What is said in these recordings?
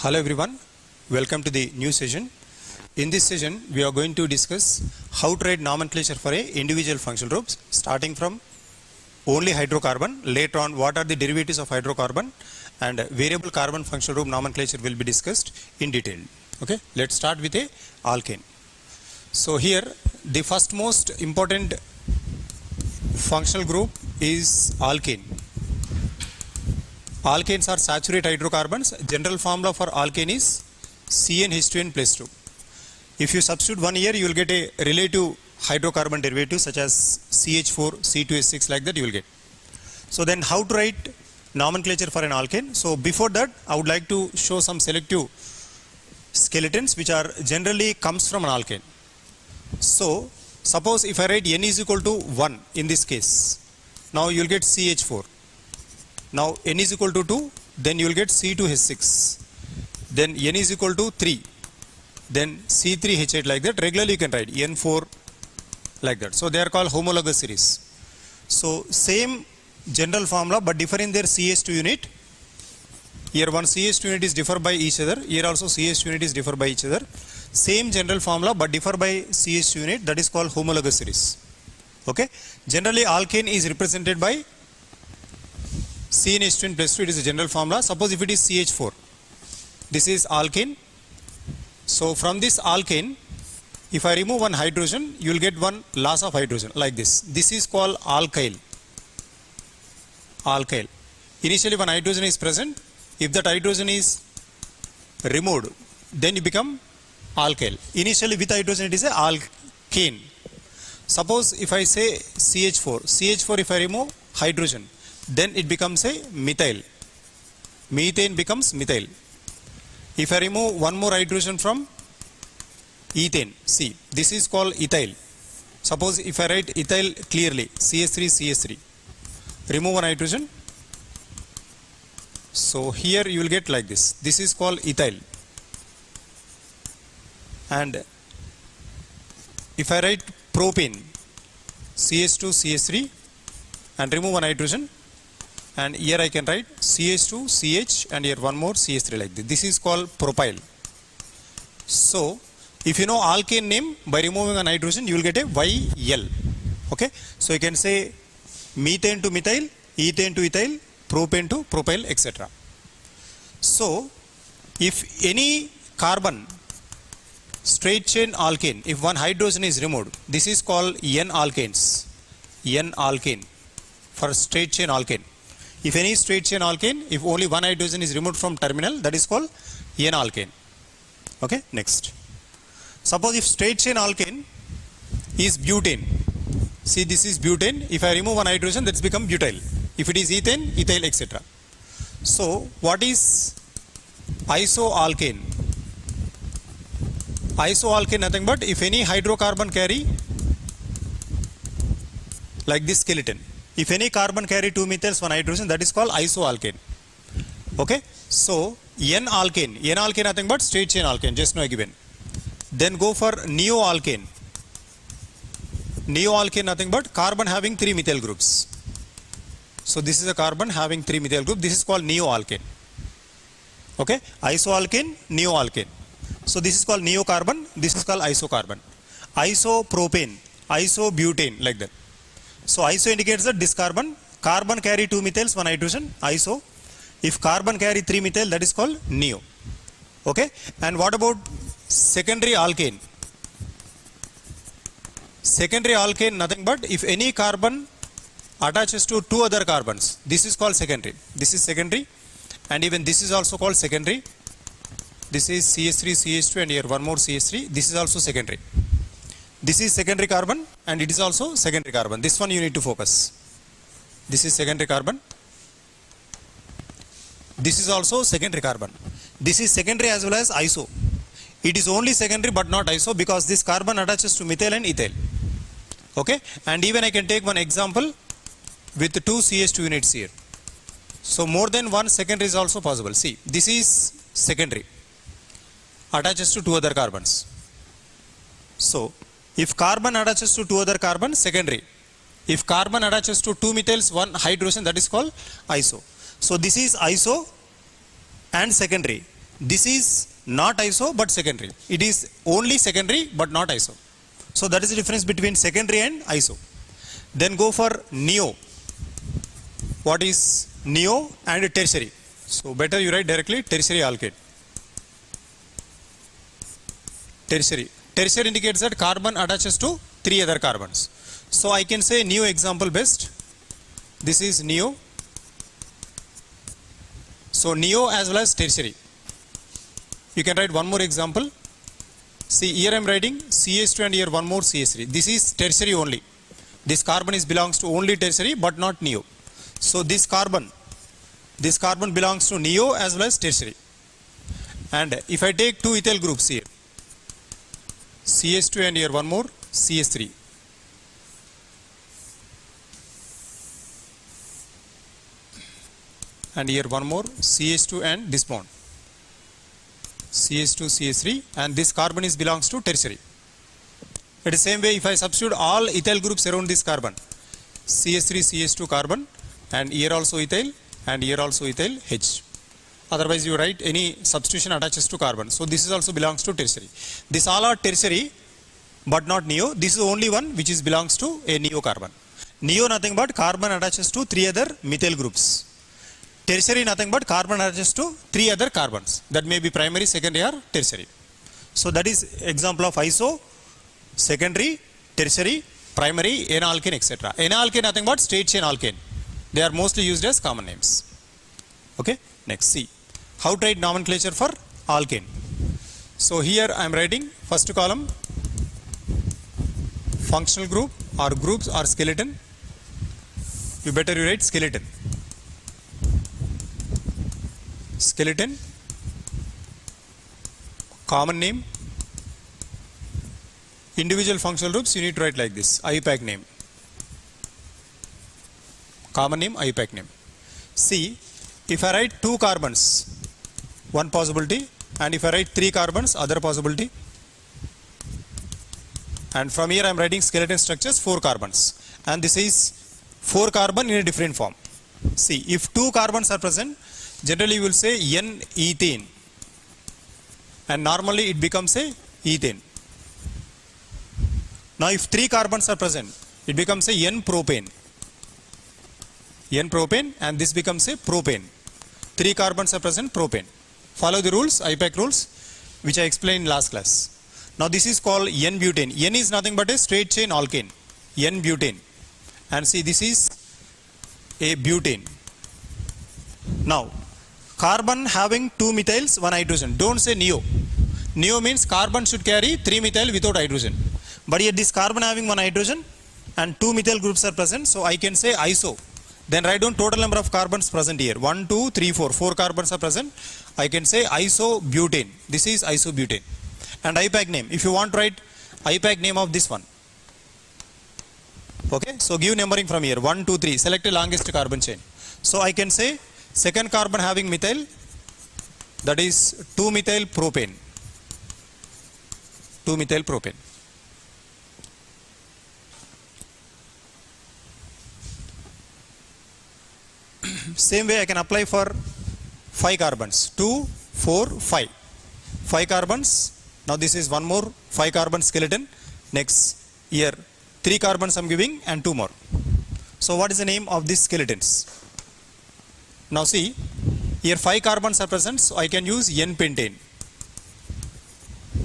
Hello everyone, welcome to the new session. In this session, we are going to discuss how to write nomenclature for a individual functional groups, starting from only hydrocarbon. Later on, what are the derivatives of hydrocarbon, and variable carbon functional group nomenclature will be discussed in detail. Okay, let's start with a alkane. So here, the first most important functional group is alkane. Alkanes are saturated hydrocarbons. General formula for alkane is CnH2n plus 2. If you substitute 1 here, you will get a relative hydrocarbon derivative such as CH4, C2H6, like that you will get. So then how to write nomenclature for an alkane? So before that, I would like to show some selective skeletons which are generally comes from an alkane. So suppose if I write n is equal to 1 in this case, now you will get CH4. Now n is equal to 2, then you will get C2H6. Then n is equal to 3, then C3H8, like that. Regularly you can write n4 like that. So they are called homologous series. So same general formula but differ in their CH2 unit. Here one CH2 unit is differ by each other. Here also CH2 unit is differ by each other. Same general formula but differ by CH2 unit, that is called homologous series. Okay. Generally alkane is represented by CnH2n plus 2, it is a general formula. Suppose if it is CH4, this is alkane. So from this alkane, if I remove one hydrogen, you will get one loss of hydrogen like this. This is called alkyl. Alkyl. Initially one hydrogen is present. If that hydrogen is removed, then you become alkyl. Initially with hydrogen it is a alkane. Suppose if I say CH4 if I remove hydrogen, then it becomes a methyl. Methane becomes methyl. If I remove one more hydrogen from ethane, see, this is called ethyl. Suppose if I write ethyl clearly, CH3, remove one hydrogen. So here you will get like this. This is called ethyl. And if I write propane, CH2, and remove one hydrogen, and here I can write CH2, CH, and here one more CH3 like this. This is called propyl. So if you know alkane name, by removing an hydrogen you will get a YL. Okay. So you can say methane to methyl, ethane to ethyl, propane to propyl, etc. So if any carbon straight chain alkane, if one hydrogen is removed, this is called N-alkanes. N-alkane for straight chain alkane. If any straight chain alkane, if only one hydrogen is removed from terminal, that is called N-alkane. Okay, next. Suppose if straight chain alkane is butane. See, this is butane. If I remove one hydrogen, that's become butyl. If it is ethane, ethyl, etc. So what is isoalkane? Isoalkane nothing but if any hydrocarbon carry like this skeleton. If any carbon carry 2 methyls, 1 hydrogen, that is called isoalkane. Okay. So N-alkane. N-alkane nothing but straight chain alkane, just now given. Then go for neoalkane. Neoalkane nothing but carbon having 3 methyl groups. So this is a carbon having 3 methyl group. This is called neoalkane. Okay. Isoalkane, neoalkane. So this is called neocarbon. This is called isocarbon. Isopropane, isobutane, like that. So iso indicates that this carbon carry 2 methyls, 1 hydrogen, iso. If carbon carry 3 methyl, that is called neo. Okay. And what about secondary alkane? Secondary alkane nothing but if any carbon attaches to 2 other carbons, this is called secondary. This is secondary, and even this is also called secondary. This is CH3, CH2, and here one more CH3. This is also secondary. This is secondary carbon, and it is also secondary carbon. This one you need to focus. This is secondary carbon. This is also secondary carbon. This is secondary as well as iso. It is only secondary but not iso because this carbon attaches to methyl and ethyl. Okay. And even I can take one example with 2 CH2 units here. So more than one secondary is also possible. See, this is secondary. Attaches to 2 other carbons. So if carbon attaches to 2 other carbons, secondary. If carbon attaches to 2 methyls, 1 hydrogen, that is called iso. So this is iso and secondary. This is not iso but secondary. It is only secondary but not iso. So that is the difference between secondary and iso. Then go for neo. What is neo and tertiary? So better you write directly tertiary alkane. Tertiary. Tertiary indicates that carbon attaches to 3 other carbons. So I can say neo example best. This is neo. So neo as well as tertiary. You can write one more example. See, here I am writing CH2 and here one more CH3. This is tertiary only. This carbon belongs to only tertiary but not neo. So this carbon belongs to neo as well as tertiary. And if I take 2 ethyl groups here, CH2 and here one more CH3. And here one more CH2 and this bond. CH2, CH3, and this carbon belongs to tertiary. At the same way, if I substitute all ethyl groups around this carbon, CH3, CH2 carbon, and here also ethyl, and here also ethyl H. Otherwise, you write any substitution attaches to carbon. So this is also belongs to tertiary. These all are tertiary, but not neo. This is the only one which belongs to a neo carbon. Neo nothing but carbon attaches to 3 other methyl groups. Tertiary nothing but carbon attaches to 3 other carbons. That may be primary, secondary or tertiary. So that is example of iso, secondary, tertiary, primary, N-alkane, etc. N-alkane nothing but straight chain alkane. They are mostly used as common names. Okay, next see. How to write nomenclature for alkane. So here I am writing first column functional group or groups or skeleton. You better you write skeleton. Skeleton, common name, individual functional groups you need to write like this. Iupac name, common name, Iupac name. See, if I write 2 carbons, one possibility, and if I write 3 carbons, other possibility. And from here I am writing skeleton structures 4 carbons, and this is 4 carbon in a different form. See, if 2 carbons are present, generally you will say N-ethane, and normally it becomes a ethane. Now if 3 carbons are present, it becomes a N-propane. N-propane, and this becomes a propane. 3 carbons are present, propane. Follow the rules, Iupac rules, which I explained in last class. Now this is called N-butane. N is nothing but a straight chain alkane. N-butane. And see, this is a butane. Now, carbon having 2 methyls, 1 hydrogen. Don't say neo. Neo means carbon should carry 3 methyl without hydrogen. But here this carbon having 1 hydrogen and 2 methyl groups are present. So I can say iso. Then write down total number of carbons present here. 1, 2, 3, 4. 4 carbons are present. I can say isobutane. This is isobutane. And Iupac name. If you want to write Iupac name of this one. Okay. So give numbering from here. 1, 2, 3. Select the longest carbon chain. So I can say second carbon having methyl, that is 2-methyl propane. 2-methyl propane. Same way I can apply for 5 carbons. 2, 4, 5. 5 carbons. Now this is one more 5 carbon skeleton. Next here 3 carbons I am giving and 2 more. So what is the name of these skeletons? Now see, here 5 carbons are present, so I can use N-pentane.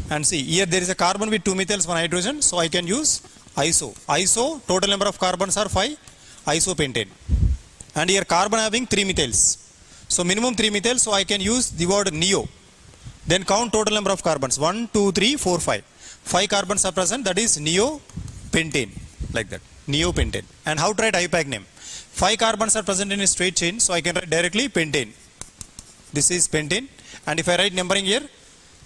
And see, here there is a carbon with 2 methyls, 1 hydrogen, so I can use iso. Iso, total number of carbons are 5, isopentane. And here carbon having 3 methyls. So minimum 3 methyls, so I can use the word neo. Then count total number of carbons, 1, 2, 3, 4, 5. 5 carbons are present, that is neopentane, like that, neopentane. And how to write Iupac name? 5 carbons are present in a straight chain, so I can write directly pentane. This is pentane. And if I write numbering here,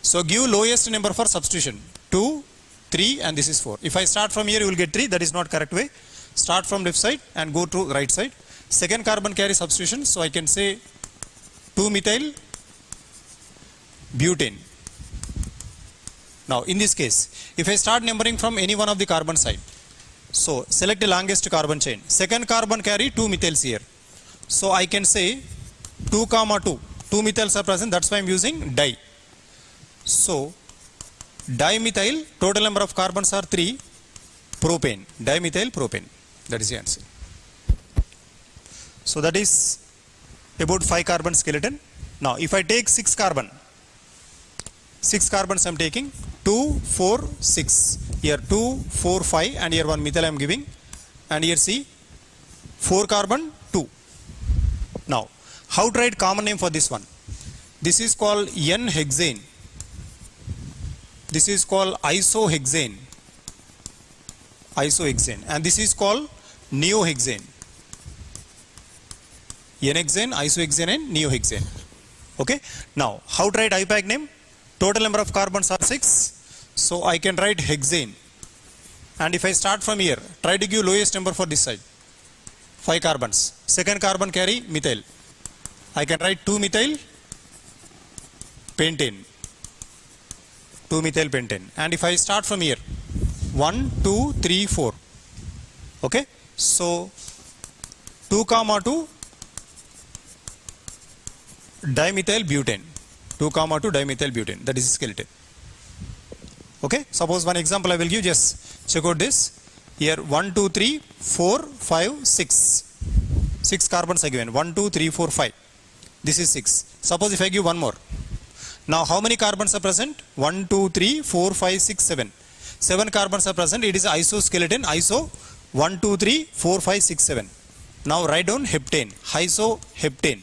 so give lowest number for substitution. 2, 3 and this is 4. If I start from here, you will get 3. That is not correct way. Start from left side and go to right side. Second carbon carry substitution, so I can say 2-methyl butane. Now in this case, if I start numbering from any one of the carbon side, so select the longest carbon chain. Second carbon carry 2 methyls here. So I can say 2, 2. two methyls are present, that's why I'm using di. So dimethyl, total number of carbons are 3, propane, dimethyl propane. That is the answer. So that is about 5 carbon skeleton. Now if I take 6 carbons I'm taking, 2, 4, 6. Here 2, 4, 5 and here 1 methyl I am giving, and here see 4 carbon, 2. Now how to write common name for this one? This is called N-hexane. This is called isohexane. And this is called neohexane. N-hexane, isohexane and neohexane. Okay. Now how to write Iupac name? Total number of carbons are 6. So I can write hexane. And if I start from here, try to give lowest number for this side. 5 carbons. Second carbon carry methyl. I can write 2 methyl pentane. 2 methyl pentane. And if I start from here, 1, 2, 3, 4. Okay. So 2, 2 dimethyl butane. 2, 2 dimethyl butane. That is skeleton. Okay. Suppose one example I will give. Just check out this. Here 1, 2, 3, 4, 5, 6. 6 carbons are given. 1, 2, 3, 4, 5. This is 6. Suppose if I give one more. Now how many carbons are present? 1, 2, 3, 4, 5, 6, 7. 7 carbons are present. It is isoskeleton. Iso 1, 2, 3, 4, 5, 6, 7. Now write down heptane. Isoheptane.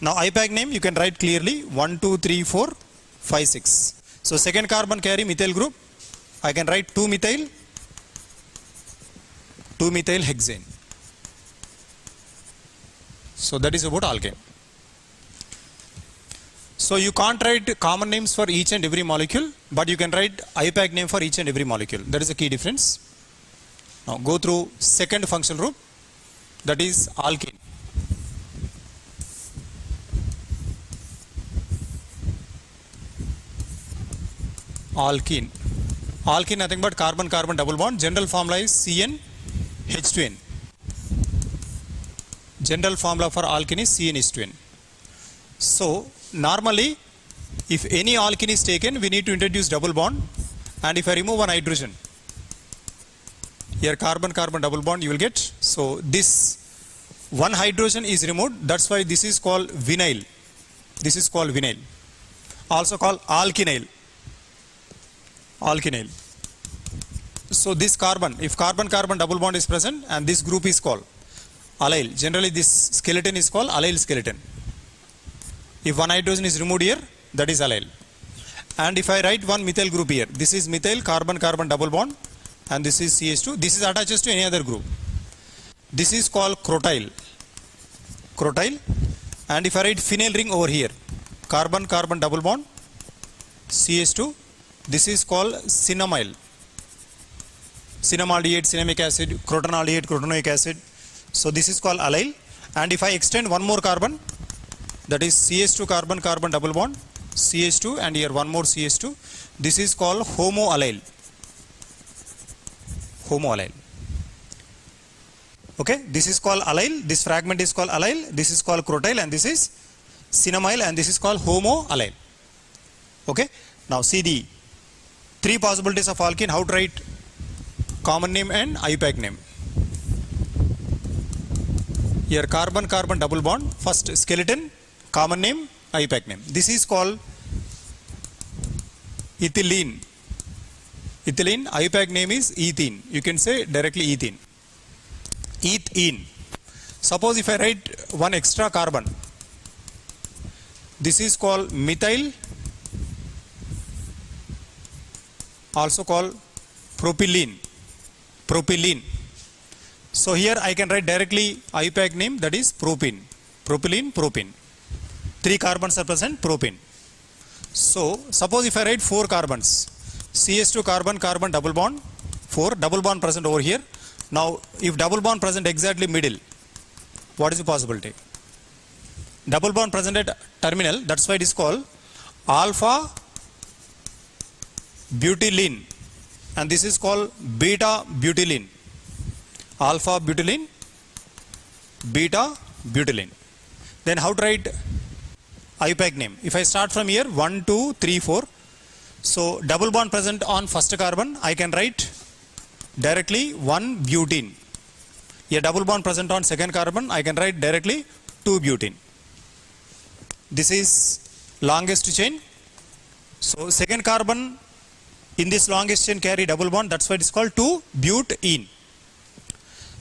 Now Iupac name you can write clearly 1, 2, 3, 4, 5, 6. So second carbon carry methyl group. I can write 2 methyl hexane. So that is about alkane. So you can't write common names for each and every molecule, but you can write Iupac name for each and every molecule. That is a key difference. Now go through second functional group, that is alkene. Alkene. Alkene nothing but carbon-carbon double bond. General formula is CnH2n. General formula for alkene is CnH2n. So normally if any alkene is taken, we need to introduce double bond, and if I remove one hydrogen, here carbon-carbon double bond you will get. So this one hydrogen is removed, that's why this is called vinyl. This is called vinyl. Also called alkenyl. Alkenyl. So this carbon, if carbon-carbon double bond is present, and this group is called allyl. Generally this skeleton is called allyl skeleton. If one hydrogen is removed here, that is allyl. And if I write one methyl group here, this is methyl carbon-carbon double bond, and this is CH2. This is attaches to any other group. This is called crotyl. Crotyl. And if I write phenyl ring over here, carbon-carbon double bond, CH2. This is called cinnamyl. Cinnamaldehyde, cinnamic acid, crotonaldehyde, crotanoic acid. So this is called allyl. And if I extend one more carbon, that is CH2 carbon-carbon double bond, CH2, and here one more CH2. This is called homoallyl. Homoallyl. Okay, this is called allyl. This fragment is called allyl. This is called crotyl, and this is cinnamyl, and this is called homoallyl. Okay, now see the 3 possibilities of alkene. How to write common name and Iupac name. Here carbon-carbon double bond, first skeleton, common name, Iupac name. This is called ethylene. Ethylene, Iupac name is ethene. You can say directly ethene. Ethene. Suppose if I write one extra carbon, this is called methyl, also called propylene. Propylene. So here I can write directly Iupac name, that is propene. Propylene, propene. 3 carbons are present, propane. So suppose if I write 4 carbons, CH2 carbon-carbon double bond, 4 double bond present over here. Now if double bond present exactly middle, what is the possibility? Double bond present at terminal, that's why it is called alpha butylene, and this is called beta butylene. Alpha butylene, beta butylene. Then how to write Iupac name? If I start from here 1, 2, 3, 4. So double bond present on first carbon, I can write directly 1 butene. A double bond present on second carbon, I can write directly 2 butene. This is longest chain. So second carbon in this longest chain carry double bond, that's why it is called 2-butene.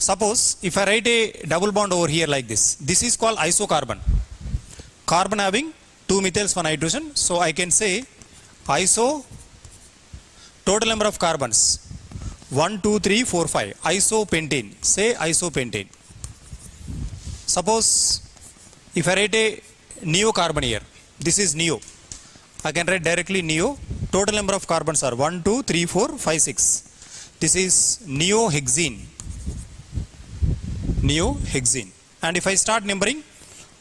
Suppose if I write a double bond over here like this is called isocarbon. Carbon having 2 methyls, 1 hydrogen. So I can say iso, total number of carbons 1, 2, 3, 4, 5. Isopentane. Say isopentane. Suppose if I write a neocarbon here, this is neo. I can write directly neo. Total number of carbons are 1, 2, 3, 4, 5, 6. This is neohexene. Neohexene. And if I start numbering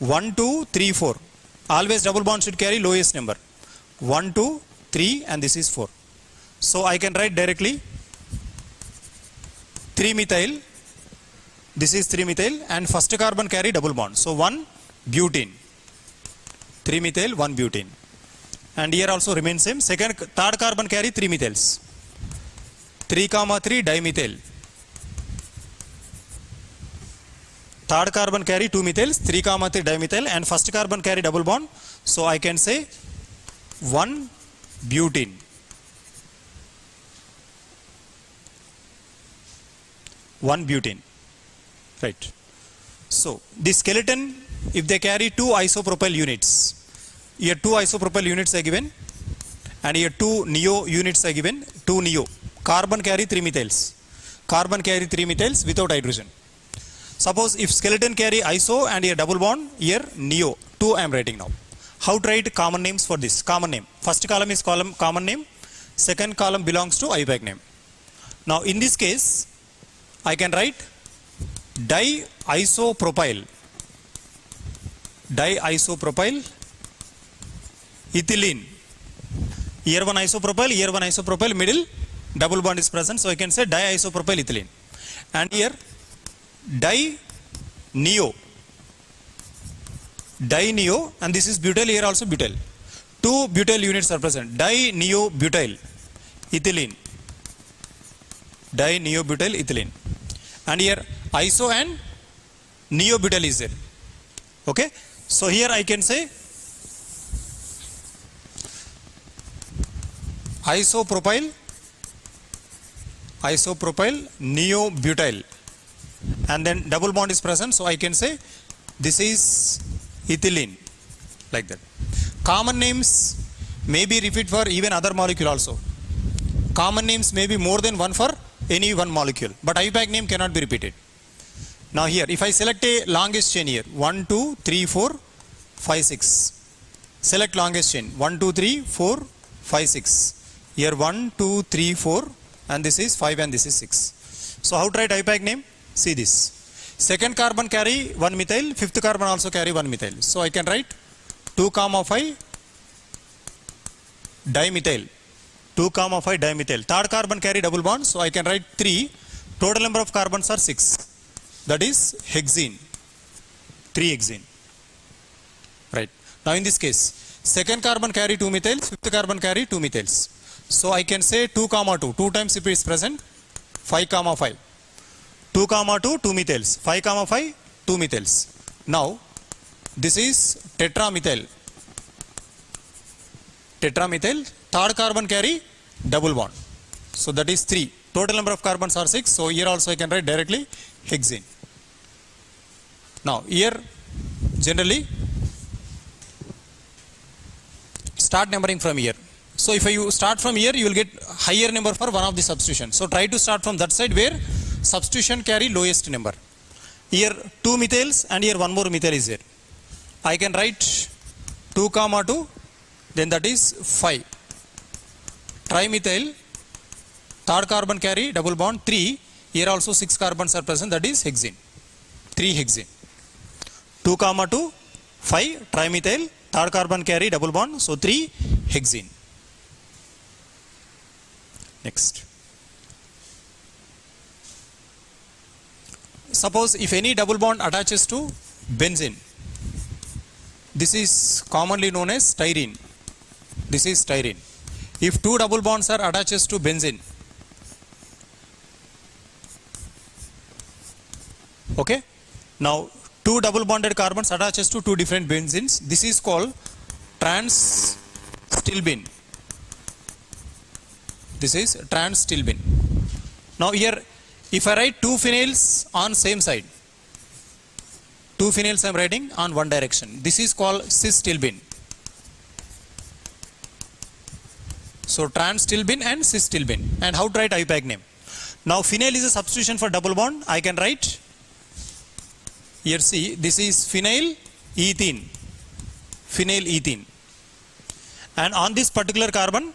1, 2, 3, 4. Always double bond should carry lowest number. 1, 2, 3 and this is 4. So I can write directly 3-methyl. This is 3-methyl and first carbon carry double bond. So 1 butene. 3-methyl, 1 butene. And here also remains same. Third carbon carry 3 methyls. 3, 3 dimethyl. Third carbon carry 2 methyls, 3, 3 dimethyl and first carbon carry double bond. So I can say 1 butene. Right. So this skeleton, if they carry 2 isopropyl units, here 2 isopropyl units are given and here 2 neo units are given. 2 neo. Carbon carry 3 methyls. Carbon carry 3 methyls without hydrogen. Suppose if skeleton carry iso and here double bond, here neo. 2 I am writing now. How to write common names for this? Common name. First column is common name. Second column belongs to Iupac name. Now in this case, I can write diisopropyl. Diisopropyl ethylene. Here one isopropyl, middle double bond is present. So I can say diisopropyl ethylene. And here dineo, and this is butyl, here also butyl. 2 butyl units are present. Dineobutyl ethylene. Dineobutyl ethylene. And here iso and neobutyl is there. Okay. So here I can say isopropyl neobutyl. And then double bond is present, so I can say this is ethylene, like that. Common names may be repeated for even other molecule also. Common names may be more than one for any one molecule, but Iupac name cannot be repeated. Now here, if I select a longest chain here, 1, 2, 3, 4, 5, 6. Select longest chain, 1, 2, 3, 4, 5, 6. Here 1, 2, 3, 4, and this is 5 and this is 6. So how to write Iupac name? See this. Second carbon carry 1 methyl, fifth carbon also carry 1 methyl. So I can write 2, 5 dimethyl. 2, 5 dimethyl. Third carbon carry double bond, so I can write 3. Total number of carbons are 6. That is hexene. 3 hexene. Right. Now in this case, second carbon carry 2 methyls, fifth carbon carry 2 methyls. So I can say 2, 2. 2 times CP is present. 5, 5. 2, 2, 2 methyls. 5, 5, 2 methyls. Now, this is tetramethyl. Tetramethyl. Third carbon carry double bond. So that is 3. Total number of carbons are 6. So here also I can write directly hexene. Now here generally start numbering from here. So if you start from here, you will get higher number for one of the substitution. So try to start from that side where substitution carry lowest number. Here 2 methyls and here one more methyl is there. I can write 2, 2, then that is 5. Trimethyl, third carbon carry double bond 3. Here also 6 carbons are present, that is hexene. 3 hexene. 2, 2, 5 trimethyl, third carbon carry double bond, so 3 hexene. Next. Suppose if any double bond attaches to benzene, This is commonly known as styrene. This is styrene. If two double bonds are attaches to benzene, okay, now two double bonded carbons attaches to two different benzenes, this is called trans stilbene. This is trans stilbene. Now here, if I write two phenyls on same side, two phenyls I am writing on one direction, this is called cis stilbene. So trans stilbene and cis stilbene. And how to write Iupac name? Now phenyl is a substitution for double bond. I can write here, see, this is phenyl ethene. Phenyl ethene. And on this particular carbon,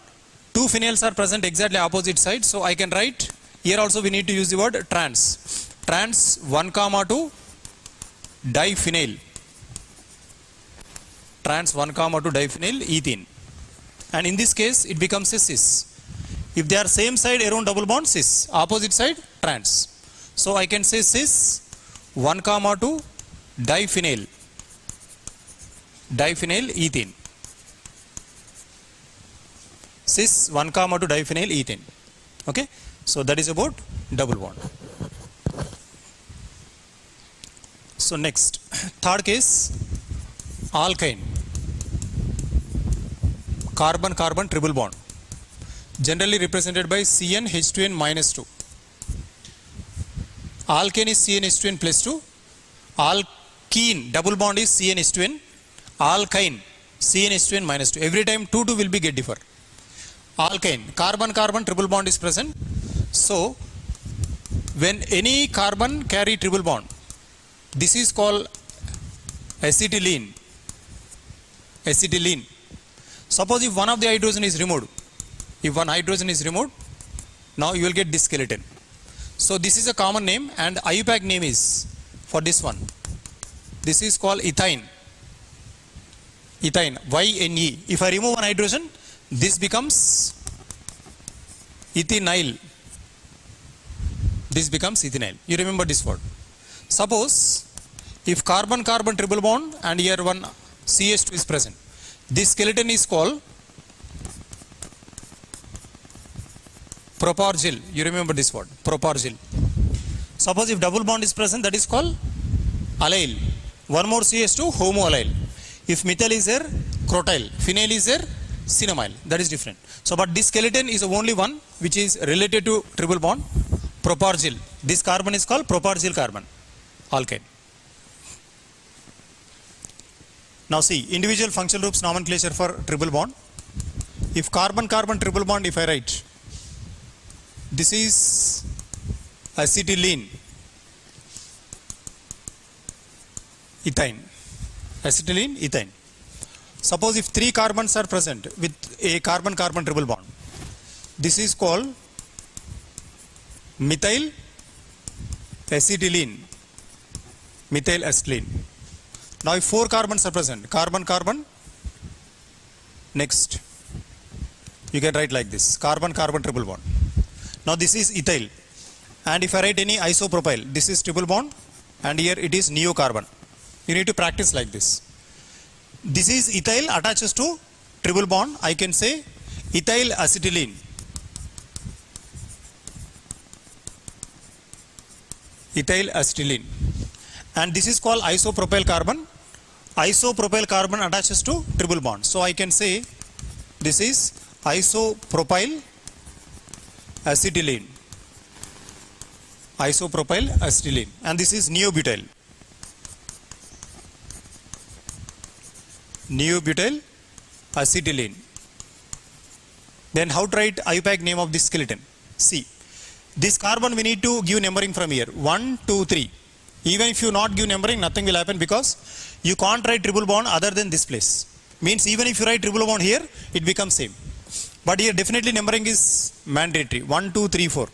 two phenyls are present exactly opposite sides. So I can write, here also we need to use the word trans. Trans 1,2 diphenyl. Trans 1,2 diphenyl ethene. And in this case, it becomes a cis. If they are same side around double bond, cis. Opposite side, trans. So I can say cis 1,2 diphenyl. Diphenyl ethene. Cis 1,2 diphenyl ethene. Okay. So that is about double bond. So next, third case, alkyne. Carbon-carbon triple bond. Generally represented by CnH2n minus 2. Alkane is CnH2n plus 2. Alkene, double bond is CnH2n. Alkyne, CnH2n minus 2. Every time 2 2 will be get differ. Alkyne, carbon-carbon triple bond is present. So when any carbon carry triple bond, this is called acetylene. Acetylene. Suppose if one of the hydrogen is removed, if one hydrogen is removed, now you will get this skeleton. So this is a common name, and Iupac name is for this one. This is called ethyne. Ethyne, Y-N-E. If I remove one hydrogen, this becomes ethynyl. This becomes ethynyl. You remember this word. Suppose if carbon-carbon triple bond and here one CH2 is present, this skeleton is called propargyl. You remember this word, propargyl. Suppose if double bond is present, that is called allyl. One more CH2, homoallyl. If methyl is there, crotyl. Phenyl is there, cinnamyl. That is different. So, but this skeleton is the only one which is related to triple bond, propargyl. This carbon is called propargyl carbon, alkyne. Now see, individual functional groups nomenclature for triple bond. If carbon-carbon triple bond, if I write, this is acetylene, ethyne, acetylene, ethyne. Suppose if 3 carbons are present with a carbon-carbon triple bond, this is called methyl acetylene, methyl acetylene. Now if 4 carbons are present, carbon-carbon, next, you can write like this, carbon-carbon triple bond. Now this is ethyl, and if I write any isopropyl, this is triple bond, and here it is neocarbon. You need to practice like this. This is ethyl attaches to triple bond, I can say ethyl acetylene. Ethyl acetylene. And this is called isopropyl carbon. Isopropyl carbon attaches to triple bond. So I can say this is isopropyl acetylene. Isopropyl acetylene. And this is neobutyl. Neobutyl acetylene. Then how to write Iupac name of this skeleton? See, this carbon we need to give numbering from here. 1, 2, 3. Even if you not give numbering, nothing will happen because you can't write triple bond other than this place. Means even if you write triple bond here, it becomes same. But here definitely numbering is mandatory. 1, 2, 3, 4.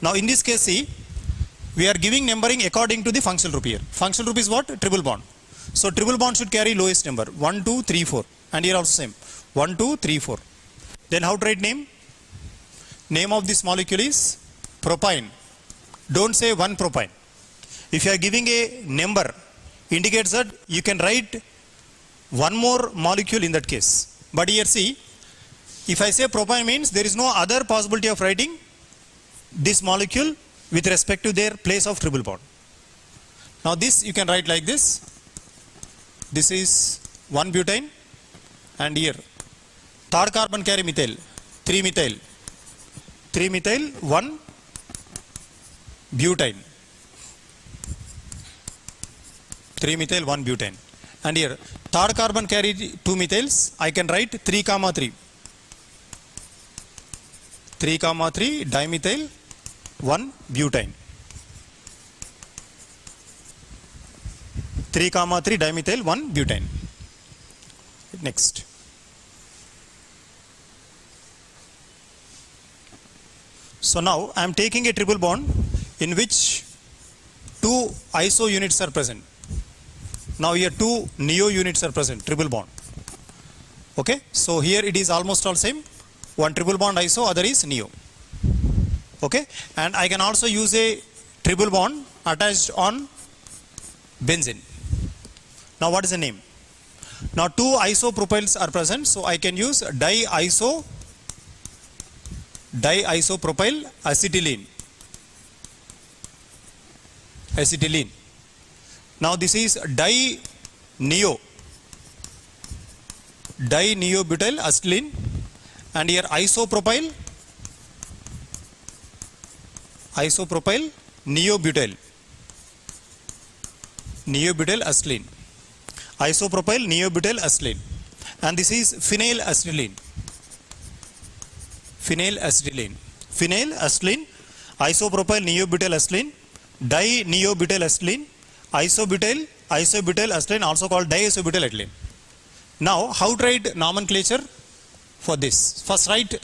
Now in this case, see, we are giving numbering according to the functional group here. Functional group is what? Triple bond. So triple bond should carry lowest number. 1, 2, 3, 4. And here also same. 1, 2, 3, 4. Then how to write name? Name of this molecule is propyne. Don't say 1 propyne. If you are giving a number, indicates that you can write one more molecule in that case. But here see, if I say propane means there is no other possibility of writing this molecule with respect to their place of triple bond. Now this you can write like this. This is 1 butane, and here third carbon carry methyl, 3 methyl, 3 methyl, 1 butane, 3 methyl, 1 butane. And here third carbon carry 2 methyls, I can write 3 comma 3, 3 comma 3 dimethyl, 1 butane, 3 comma 3 dimethyl, 1 butane. Next. So now I am taking a triple bond in which 2 iso units are present. Now here 2 neo units are present, triple bond. Okay, so here it is almost all same. One triple bond iso, other is neo. Okay, and I can also use a triple bond attached on benzene. Now what is the name? Now 2 isopropyls are present, so I can use diisopropyl acetylene. Acetylene. Now this is di-neo butyl acetylene, and here isopropyl neobutyl acetylene. Isopropyl neobutyl acetylene, and this is phenyl acetylene. Phenyl acetylene, isopropyl neobutyl acetylene, di-neobutyl acetylene, isobutyl acetylene, also called diisobutyl acetylene. Now how to write nomenclature for this? First write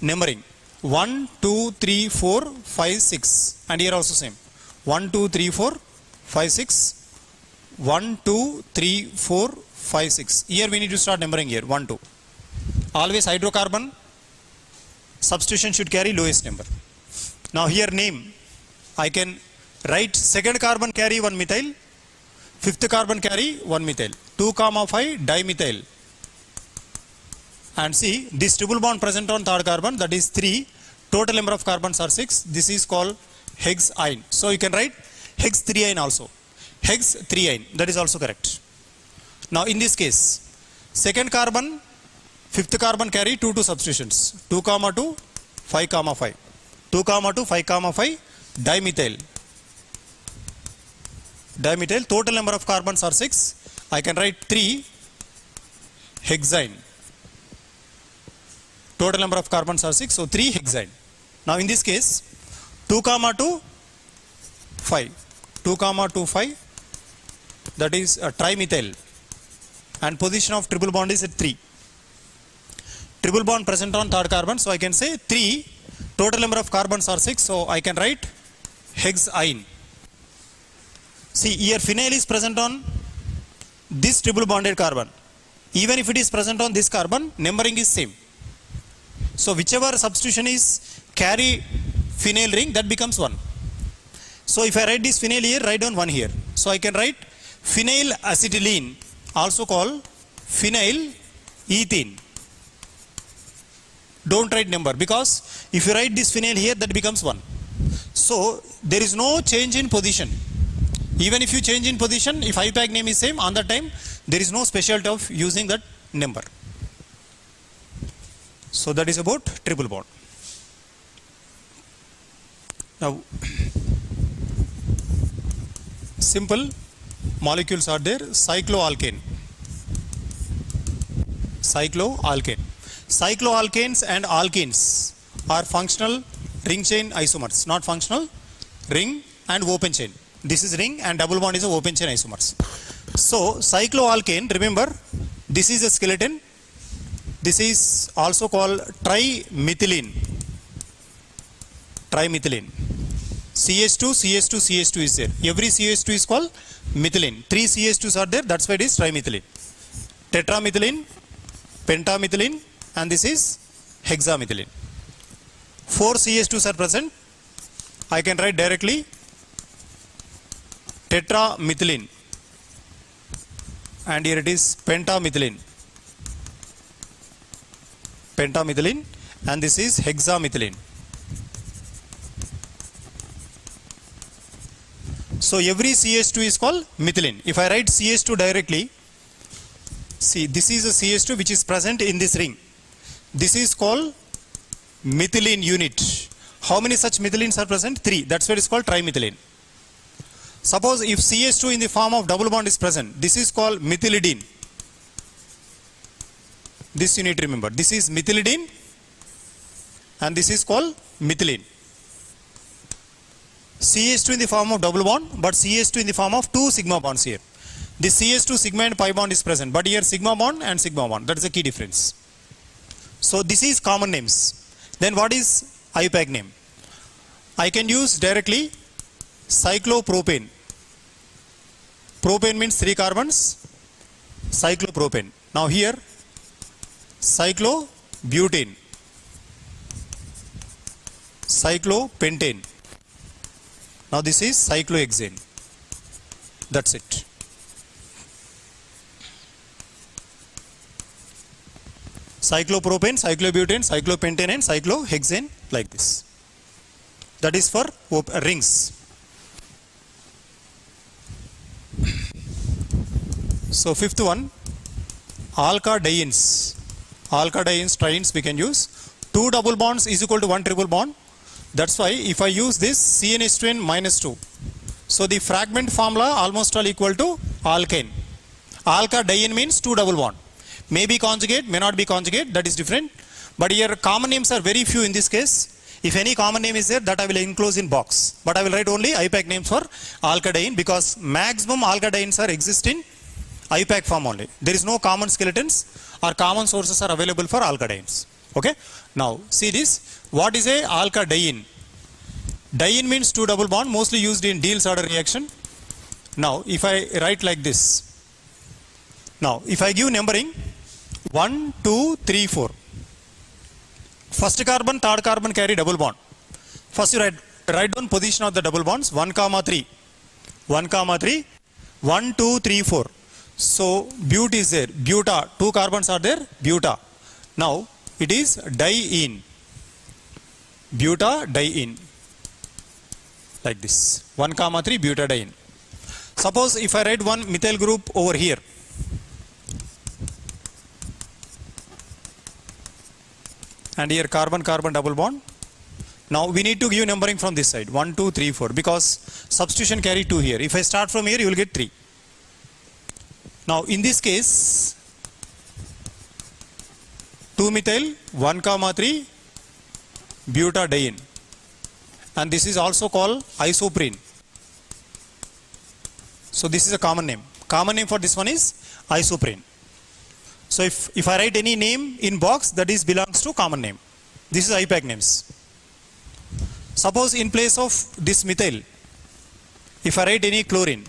numbering 1, 2, 3, 4, 5, 6, and here also same 1, 2, 3, 4, 5, 6, 1, 2, 3, 4, 5, 6. Here we need to start numbering here 1, 2. Always hydrocarbon substitution should carry lowest number. Now here name, I can write second carbon carry 1 methyl, fifth carbon carry 1 methyl, 2 comma 5 dimethyl. And see this triple bond present on third carbon, that is 3, total number of carbons are 6. This is called hexyne. So you can write hex 3-ine also. Hex 3-ine, that is also correct. Now in this case, second carbon, fifth carbon carry 2 substitutions, 2 comma 2, 5 comma 5, 2 comma 2, 5 comma 5 dimethyl. Total number of carbons are 6. I can write 3 hexyne. Total number of carbons are 6, so 3 hexyne. Now in this case, 2 comma 2, 5, 2 comma 2, 5, that is a trimethyl, and position of triple bond is at 3. Triple bond present on third carbon, so I can say 3, total number of carbons are 6, so I can write hexyne. See here phenyl is present on this triple bonded carbon. Even if it is present on this carbon, numbering is same. So whichever substitution is carry phenyl ring, that becomes 1. So if I write this phenyl here, write down 1 here. So I can write phenyl acetylene, also called phenyl ethene. Don't write number, because if you write this phenyl here, that becomes 1. So there is no change in position. Even if you change in position, if Iupac name is same, on that time there is no specialty of using that number. So that is about triple bond. Now simple molecules are there. Cycloalkane. Cycloalkanes and alkenes are functional ring chain isomers, not functional ring and open chain. This is ring and double bond is a open chain isomers. So cycloalkane, remember this is a skeleton. This is also called trimethylene. CH2 is there. Every CH2 is called methylene. 3 CH2s are there, that's why it is trimethylene. Tetramethylene, pentamethylene, and this is hexamethylene. 4 CH2s are present. I can write directly tetramethylene, and here it is pentamethylene. Pentamethylene, and this is hexamethylene. So every CH2 is called methylene. If I write CH2 directly, see, this is a CH2 which is present in this ring. This is called methylene unit. How many such methylenes are present? 3. That's why it is called trimethylene. Suppose if CH2 in the form of double bond is present, this is called methylidene. This you need to remember. This is methylidene and this is called methylene. CH2 in the form of double bond, but CH2 in the form of 2 sigma bonds here. This CH2 sigma and pi bond is present, but here sigma bond and sigma bond. That is the key difference. So this is common names. Then what is Iupac name? I can use directly cyclopropane. Propane means 3 carbons. Cyclopropane. Now here cyclobutane, cyclopentane. Now this is cyclohexane. That's it. Cyclopropane, cyclobutane, cyclopentane and cyclohexane, like this. That is for rings. So fifth one, alkadienes. Alkadienes, trienes we can use. 2 double bonds is equal to 1 triple bond. That's why if I use this CnH2n minus 2. So the fragment formula almost all equal to alkane. Alkadiene means 2 double bond. May be conjugate, may not be conjugate, that is different. But here common names are very few in this case. If any common name is there, that I will enclose in box. But I will write only Iupac names for alkadiene because maximum alkadienes are exist in Iupac form only. There is no common skeletons or common sources are available for alkadienes. Okay. Now see this. What is a alkadiene? Diene means 2 double bond, mostly used in Diels order reaction. Now if I write like this. Now if I give numbering 1, 2, 3, 4. First carbon, third carbon carry double bond. First you write down position of the double bonds 1, 3. 1, 3. 1, 2, 3, 4. So but is there. Buta. 2 carbons are there. Buta. Now it is diene. Butadiene. Like this. 1, 3 butadiene. Suppose if I write one methyl group over here. And here carbon carbon double bond. Now we need to give numbering from this side 1, 2, 3, 4 because substitution carry 2 here. If I start from here you will get 3. Now in this case 2 methyl 1, 3 butadiene, and this is also called isoprene. So this is a common name. Common name for this one is isoprene. So if I write any name in box, that is belongs to common name. This is Iupac names. Suppose in place of this methyl, if I write any chlorine,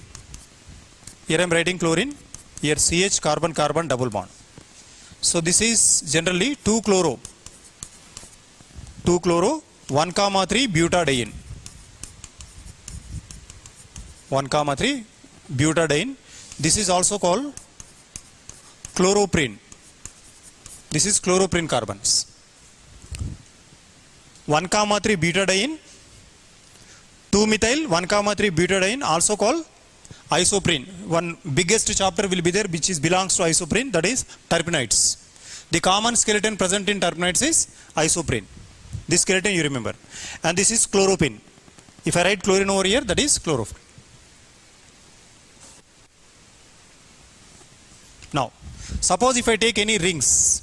here I am writing chlorine, here CH carbon carbon double bond. So this is generally 2 chloro 1, 3 butadiene. 1, 3 butadiene. This is also called chloroprene. This is chloroprene carbons. 1, 3 butadiene. 2 methyl 1, 3 butadiene also called isoprene. One biggest chapter will be there which is belongs to isoprene, that is terpenoids. The common skeleton present in terpenoids is isoprene. This skeleton you remember. And this is chloropene. If I write chlorine over here, that is chloropene. Now, suppose if I take any rings.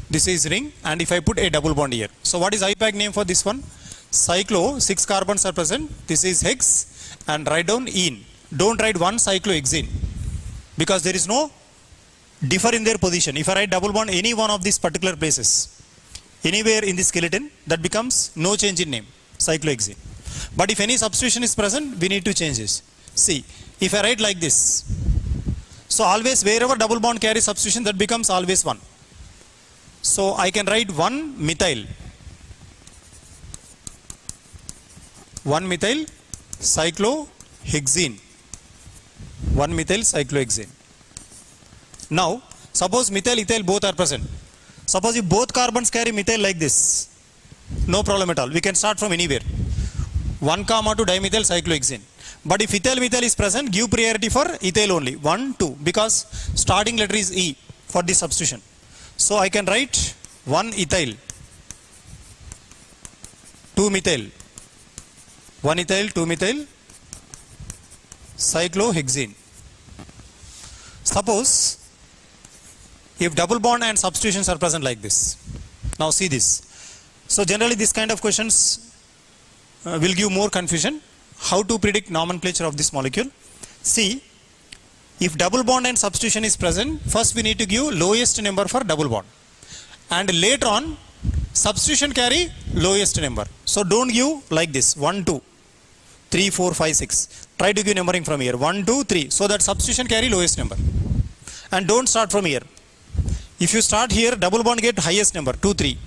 This is ring and if I put a double bond here. So what is Iupac name for this one? Cyclo, 6 carbons are present. This is hex and write down ene. Don't write 1 cyclohexane because there is no differ in their position. If I write double bond any one of these particular places, anywhere in the skeleton, that becomes no change in name, cyclohexane. But if any substitution is present, we need to change this. See, if I write like this, so always wherever double bond carries substitution, that becomes always 1. So I can write 1 methyl cyclohexene. 1-methyl cyclohexane. Now, suppose methyl, ethyl both are present. Suppose if both carbons carry methyl like this, no problem at all. We can start from anywhere. 1,2 dimethyl cyclohexane. But if ethyl methyl is present, give priority for ethyl only. 1, 2. Because starting letter is E for this substitution. So I can write 1 ethyl, 2 methyl, 1 ethyl, 2 methyl cyclohexane. Suppose if double bond and substitutions are present like this. Now see this. So generally this kind of questions will give more confusion. How to predict nomenclature of this molecule? See, if double bond and substitution is present, first we need to give lowest number for double bond. And later on, substitution carry lowest number. So don't give like this, 1, 2, 3, 4, 5, 6. Try to give numbering from here, 1, 2, 3. So that substitution carry lowest number. And don't start from here. If you start here, double bond get highest number, 2, 3.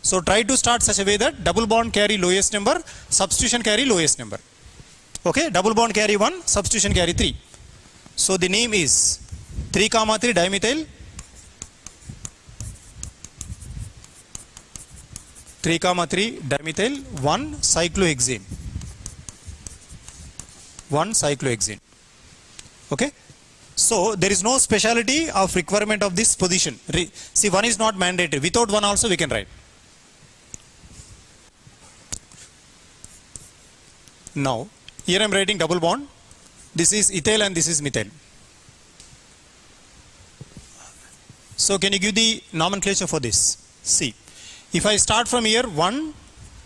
So try to start such a way that double bond carry lowest number, substitution carry lowest number. Okay, double bond carry 1, substitution carry 3. So the name is 3, 3 dimethyl, 3, 3 dimethyl, 1 cyclohexane. 1 cyclohexane. Okay. So there is no speciality of requirement of this position. See, 1 is not mandatory. Without 1 also we can write. Now, here I am writing double bond. This is ethyl and this is methyl. So can you give the nomenclature for this? See, if I start from here 1,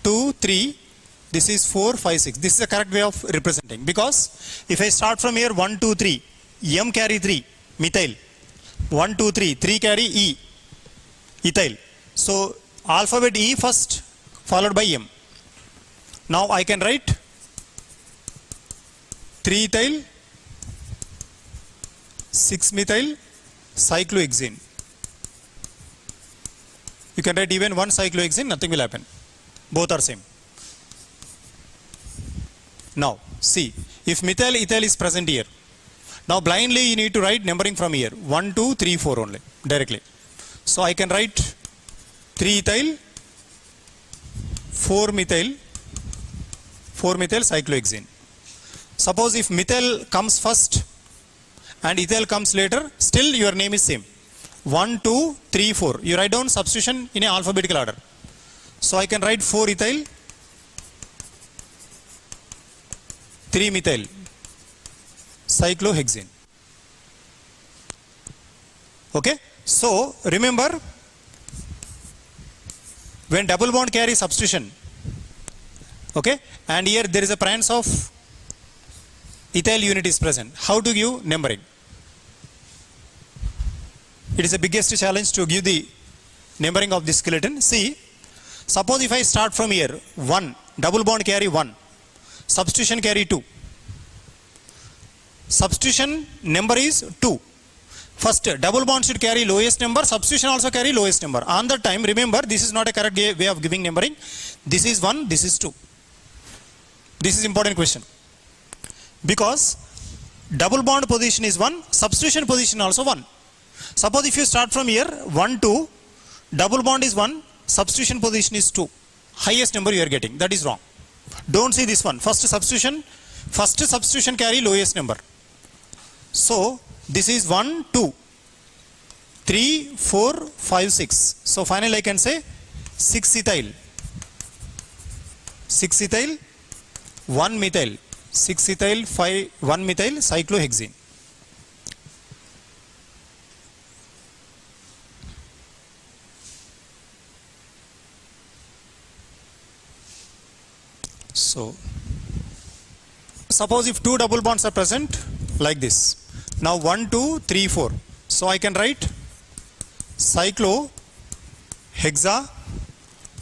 2, 3, this is 4, 5, 6. This is the correct way of representing. Because if I start from here 1, 2, 3, M carry 3, methyl. 1, 2, 3, 3 carry E, ethyl. So alphabet E first followed by M. Now I can write 3 ethyl, 6 methyl cyclohexane. You can write even 1 cyclohexane, nothing will happen. Both are same. Now see, if methyl ethyl is present here, now blindly you need to write numbering from here, 1, 2, 3, 4 only, directly. So I can write 3 ethyl, 4 methyl cyclohexane. Suppose if methyl comes first and ethyl comes later, still your name is same. 1, 2, 3, 4. You write down substitution in a alphabetical order. So I can write 4 ethyl, 3 methyl cyclohexane. Okay. So remember, when double bond carry substitution, okay, and here there is a presence of ethyl unit is present. How to give numbering? It is the biggest challenge to give the numbering of this skeleton. See, suppose if I start from here 1, double bond carry 1, substitution carry 2. Substitution number is 2. First, double bond should carry lowest number, substitution also carry lowest number. On that time, remember, this is not a correct way of giving numbering. This is 1, this is 2. This is important question. Because double bond position is 1, substitution position also 1. Suppose if you start from here 1, 2, double bond is 1, substitution position is 2. Highest number you are getting. That is wrong. Don't see this one. First substitution carry lowest number. So this is 1, 2, 3, 4, 5, 6. So finally I can say 6 ethyl, 1 methyl, 6 ethyl, 1 methyl cyclohexane. So suppose if 2 double bonds are present like this. Now 1, 2, 3, 4. So I can write cyclohexa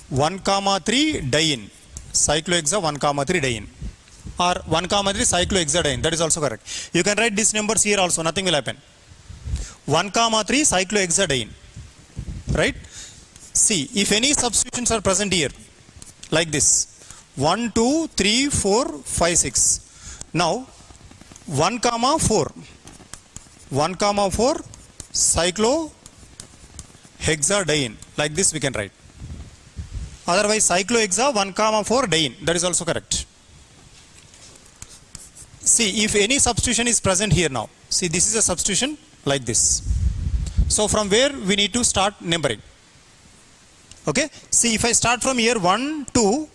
1, 3 diene. Cyclohexa 1, 3 diene. Or 1, 3 cyclohexadiene. That is also correct. You can write these numbers here also. Nothing will happen. 1, 3 cyclohexadiene. Right? See, if any substitutions are present here, like this. 1, 2, 3, 4, 5, 6. Now, 1 comma 4. 1 comma 4 cyclohexadiene. Like this we can write. Otherwise cyclohexa 1 comma 4 diene. That is also correct. See, if any substitution is present here now. See, this is a substitution like this. So from where we need to start numbering. Okay. See, if I start from here 1, 2.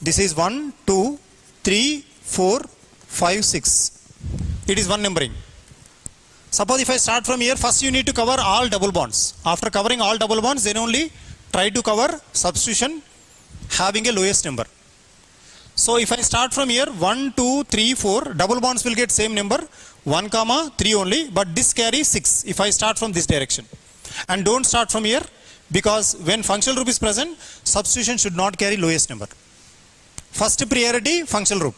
This is 1, 2, 3, 4, 5, 6. It is one numbering. Suppose if I start from here, first you need to cover all double bonds. After covering all double bonds, then only try to cover substitution having a lowest number. So if I start from here 1, 2, 3, 4, double bonds will get same number 1 comma 3 only, but this carries 6 if I start from this direction. And don't start from here, because when functional group is present, substitution should not carry lowest number. First priority functional group.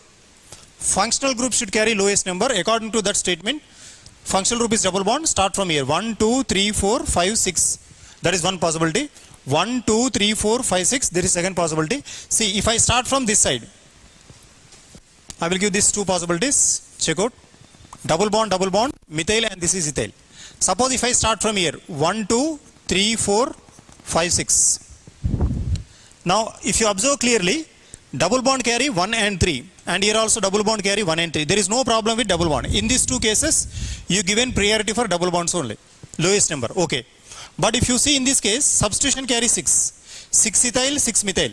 Functional group should carry lowest number. According to that statement, functional group is double bond. Start from here 1, 2, 3, 4, 5, 6. That is one possibility. 1, 2, 3, 4, 5, 6. There is second possibility. See, if I start from this side, I will give these two possibilities. Check out. Double bond, methyl, and this is ethyl. Suppose if I start from here 1, 2, 3, 4, 5, 6. Now, if you observe clearly, double bond carry 1 and 3, and here also double bond carry 1 and 3. There is no problem with double bond. In these two cases, you given priority for double bonds only. Lowest number. Okay. But if you see in this case, substitution carry 6. 6 ethyl, 6 methyl.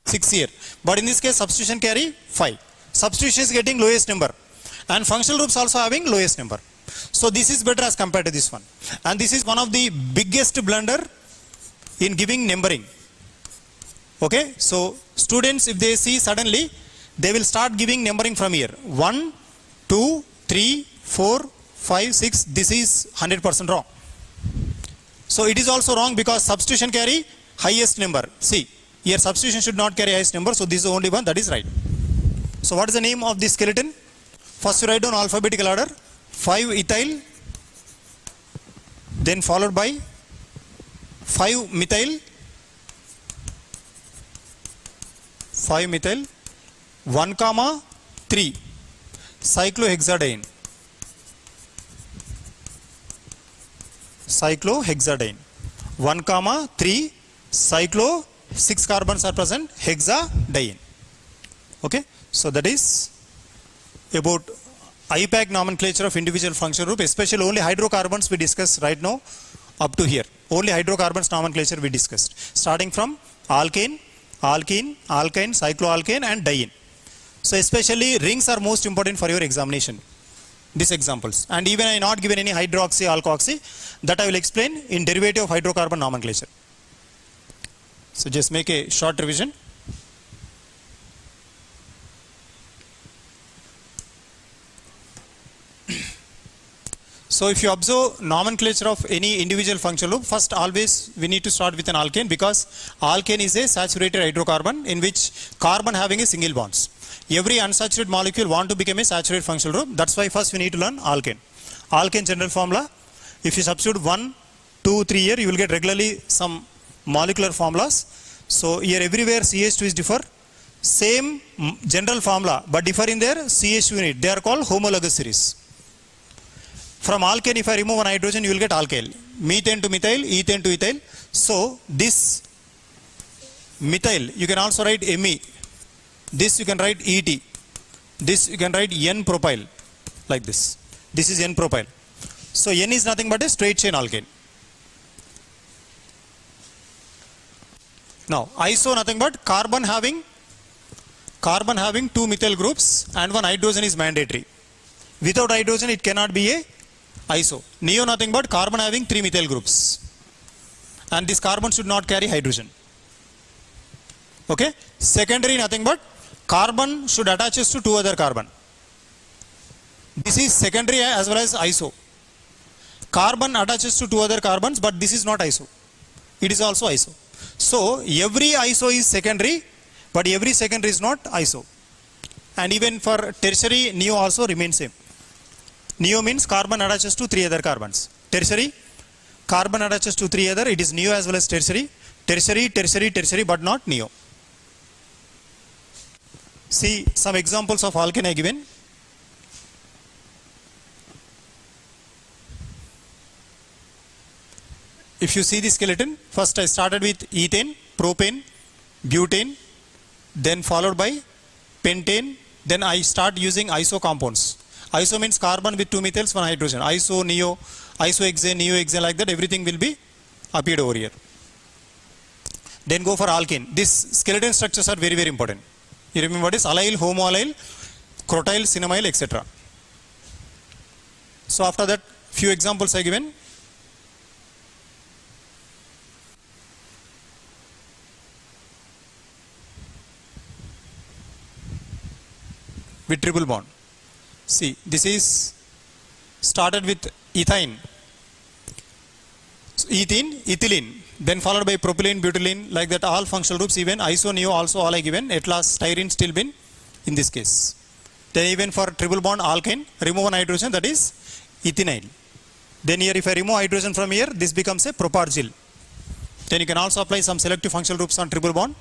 6 here. But in this case, substitution carry 5. Substitution is getting lowest number. And functional groups also having lowest number. So this is better as compared to this one. And this is one of the biggest blunder in giving numbering. Okay. So students, if they see suddenly, they will start giving numbering from here. 1, 2, 3, 4, 5, 6. This is 100% wrong. So it is also wrong because substitution carry highest number. See, here substitution should not carry highest number. So this is the only one that is right. So what is the name of this skeleton? First you write down alphabetical order. 5 ethyl, then followed by 5 methyl, 5 methyl, 1 comma 3 cyclohexadiene. Cyclohexadiene. 1 comma 3 cyclo, 6 carbons are present, hexadiene. Okay. So that is about Iupac nomenclature of individual functional group, especially only hydrocarbons we discussed right now up to here. Only hydrocarbons nomenclature we discussed. Starting from alkane, alkene, alkyne, cycloalkane and diene. So especially rings are most important for your examination. These examples. And even I not given any hydroxy, alkoxy, that I will explain in derivative of hydrocarbon nomenclature. So just make a short revision. So if you observe nomenclature of any individual functional group, first always we need to start with an alkane, because alkane is a saturated hydrocarbon in which carbon having a single bonds. Every unsaturated molecule want to become a saturated functional group. That's why first we need to learn alkane. Alkane general formula. If you substitute 1, 2, 3 here, you will get regularly some molecular formulas. So here everywhere CH2 is differ. Same general formula, but differ in their CH2 unit. They are called homologous series. From alkane, if I remove one hydrogen, you will get alkyl. Methane to methyl, ethane to ethyl. So this methyl, you can also write Me. This you can write Et. This you can write N-propyl, like this. This is N-propyl. So N is nothing but a straight chain alkane. Now iso nothing but carbon having 2 methyl groups and 1 hydrogen is mandatory. Without hydrogen it cannot be a iso. Neo nothing but carbon having 3 methyl groups. And this carbon should not carry hydrogen. Okay. Secondary nothing but carbon should attaches to 2 other carbon. This is secondary as well as iso. Carbon attaches to 2 other carbons, but this is not iso. It is also iso. So every iso is secondary, but every secondary is not iso. And even for tertiary, neo also remains same. Neo means carbon attaches to 3 other carbons. Tertiary, carbon attaches to 3 other. It is neo as well as tertiary. Tertiary, tertiary, tertiary, but not neo. See some examples of alkane I given. if you see the skeleton, first I started with ethane, propane, butane, then followed by pentane, then I start using iso compounds. Iso means carbon with 2 methyls, 1 hydrogen. Iso, neo, isohexane, neohexane, like that, everything will be appeared over here. Then go for alkane. These skeleton structures are very, very important. You remember what is allyl, homoallyl, crotyl, cinnamyl, etc. So after that, few examples are given. With triple bond. See, this is started with ethine, so ethene, ethylene, then followed by propylene, butylene, like that, all functional groups, even iso, neo, also all are given. At last, styrene still been in this case. Then even for triple bond alkane, remove one hydrogen, that is ethinyl. Then here if I remove hydrogen from here, this becomes a propargyl. Then you can also apply some selective functional groups on triple bond.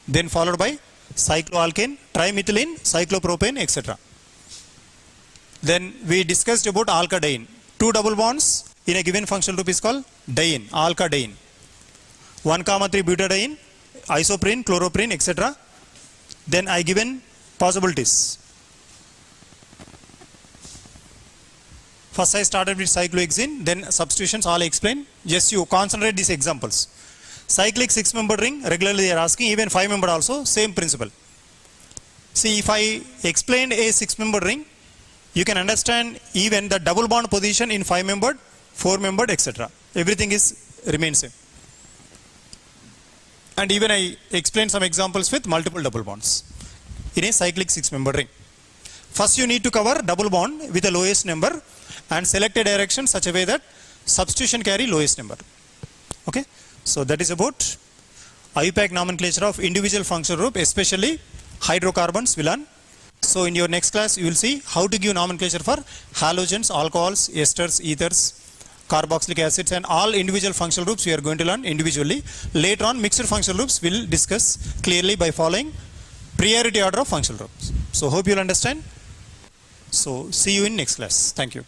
Then followed by cycloalkane, trimethylene, cyclopropane, etc. Then we discussed about alkadiene. 2 double bonds in a given functional group is called diene, alkadiene. 1,3 butadiene, isoprene, chloroprene, etc. Then I given possibilities. First I started with cyclohexene, then substitutions all I explained. Just you concentrate these examples. Cyclic 6-member ring, regularly they are asking, even 5-member also, same principle. See, if I explained a 6-member ring, you can understand even the double bond position in 5-membered, 4-membered, etc. Everything is remains same. And even I explained some examples with multiple double bonds in a cyclic 6-member ring. First you need to cover double bond with the lowest number and select a direction such a way that substitution carry lowest number. Okay, so that is about Iupac nomenclature of individual functional group, especially hydrocarbons we learn. So in your next class you will see how to give nomenclature for halogens, alcohols, esters, ethers, carboxylic acids, and all individual functional groups we are going to learn individually. Later on mixed functional groups we will discuss clearly by following priority order of functional groups. So hope you will understand. So see you in next class. Thank you.